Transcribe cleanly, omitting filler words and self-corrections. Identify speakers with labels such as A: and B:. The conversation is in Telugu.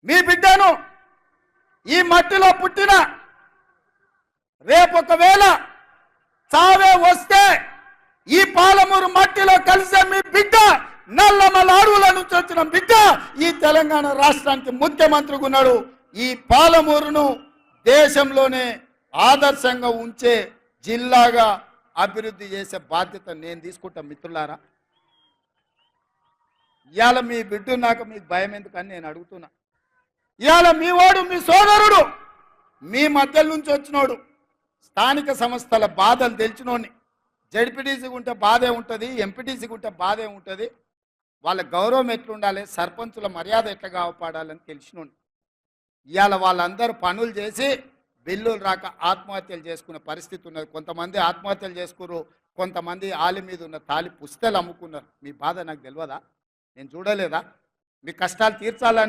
A: మీ బిడ్డను ఈ మట్టిలో పుట్టిన రేపొకవేళ చావే వస్తే ఈ పాలమూరు మట్టిలో కలిసే మీ బిడ్డ నల్లమల అడవుల నుంచి వచ్చిన బిడ్డ ఈ తెలంగాణ రాష్ట్రానికి ముఖ్యమంత్రిగా ఉన్నాడు. ఈ పాలమూరును దేశంలోనే ఆదర్శంగా ఉంచే జిల్లాగా అభివృద్ధి చేసే బాధ్యత నేను తీసుకుంటా. మిత్రులారా, ఇవాళ మీ బిడ్డ నాకు మీకు భయం ఎందుకని నేను అడుగుతున్నా. ఇవాళ మీ వాడు మీ సోదరుడు మీ మధ్య నుంచి వచ్చినోడు, స్థానిక సంస్థల బాధలు తెలిసినోడిని. జడ్పీటీసీకి ఉంటే బాధే ఉంటుంది, ఎంపీటీసీకి ఉంటే బాధే ఉంటుంది, వాళ్ళ గౌరవం ఎట్లుండాలి, సర్పంచుల మర్యాద ఎట్లా కాపాడాలని తెలిసినోడిని. ఇవాళ వాళ్ళందరూ పనులు చేసి బిల్లులు రాక ఆత్మహత్యలు చేసుకునే పరిస్థితి ఉన్నది. కొంతమంది ఆత్మహత్యలు చేసుకున్నారు, కొంతమంది ఆలి మీద ఉన్న తాలి పుస్తలు అమ్ముకున్నారు. మీ బాధ నాకు తెలియదా? నేను చూడలేదా? మీ కష్టాలు తీర్చాలని